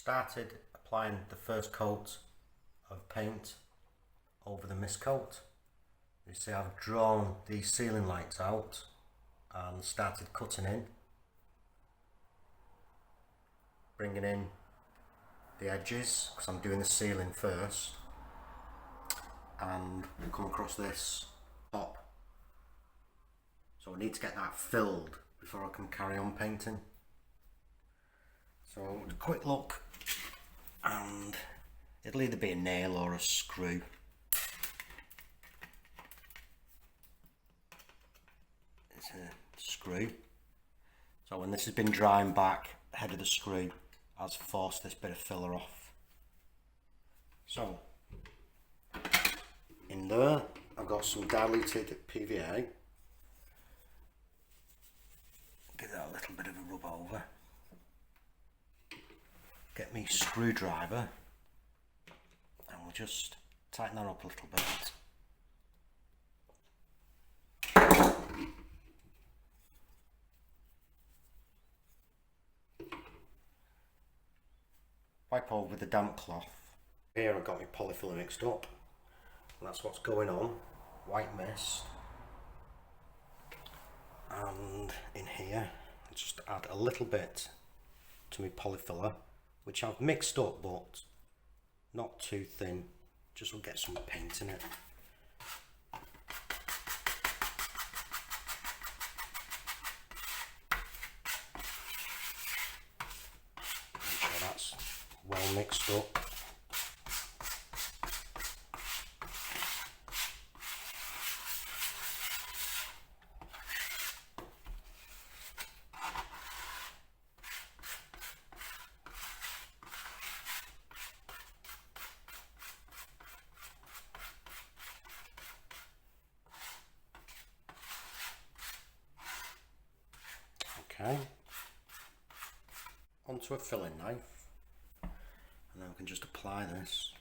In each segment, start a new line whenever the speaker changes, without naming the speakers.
started applying the first coat of paint over the mist coat. You see I've drawn these ceiling lights out and started cutting in, bringing in the edges because I'm doing the ceiling first, and we'll come across this top. So I need to get that filled before I can carry on painting. So a quick look, and it'll either be a nail or a screw. It's a screw. So when this has been drying back, the head of the screw has forced this bit of filler off. So in there I've got some diluted PVA. Give that a little bit of a rub over. Get me screwdriver and we'll just tighten that up a little bit. Wipe over with the damp cloth. Here I've got my polyfiller mixed up, and that's what's going on. White mist. And in here I'll just add a little bit to my polyfiller, which I've mixed up but not too thin, just will get some paint in it. Make sure that's well mixed up. Okay, onto a filling knife, and then we can just apply this.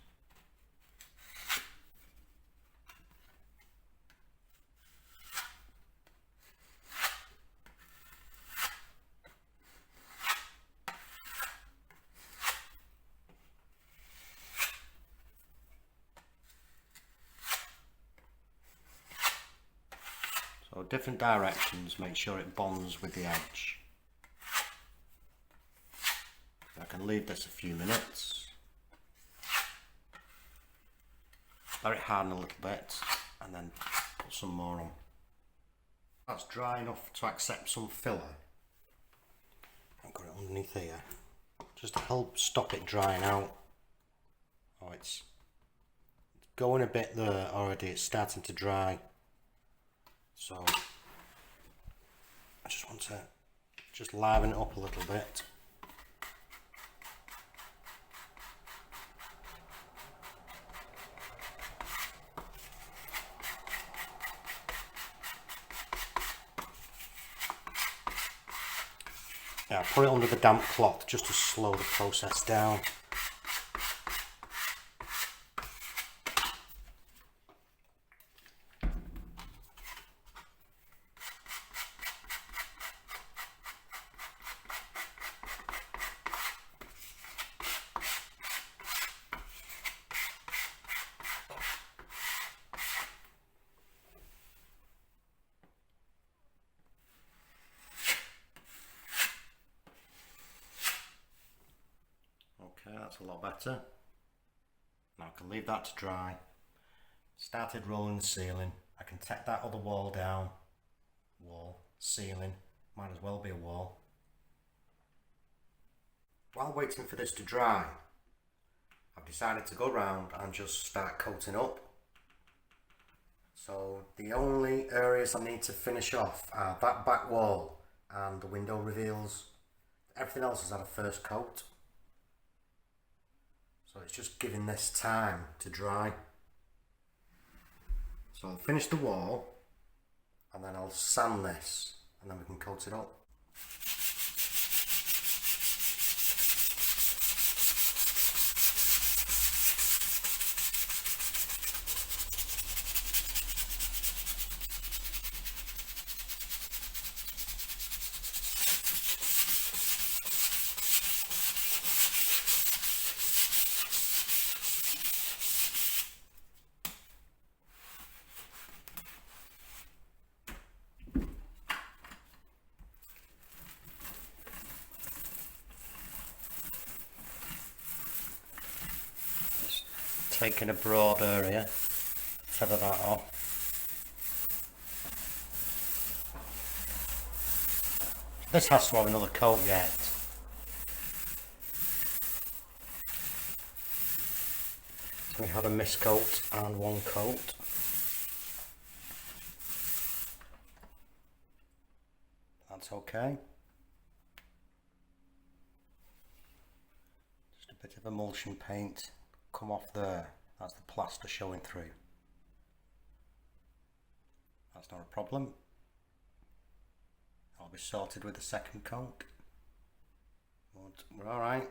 So different directions, make sure it bonds with the edge. I can leave this a few minutes, let it harden a little bit, and then put some more on. That's dry enough to accept some filler. I've got it underneath here, just to help stop it drying out. Oh, it's going a bit there already, it's starting to dry. So I just want to just liven it up a little bit. Yeah, put it under the damp cloth just to slow the process down. Okay, that's a lot better. Now I can leave that to dry. Started rolling the ceiling. I can take that other wall down. Wall, ceiling, might as well be a wall. While waiting for this to dry, I've decided to go around and just start coating up. So the only areas I need to finish off are that back wall and the window reveals. Everything else has had a first coat. So it's just giving this time to dry. So I'll finish the wall and then I'll sand this and then we can coat it up. taking a broad area, feather that off. This has to have another coat yet. So we had a mist coat and one coat. That's okay. Just a bit of emulsion paint come off there. That's the plaster showing through. That's not a problem. I'll be sorted with the second coat. But we're alright.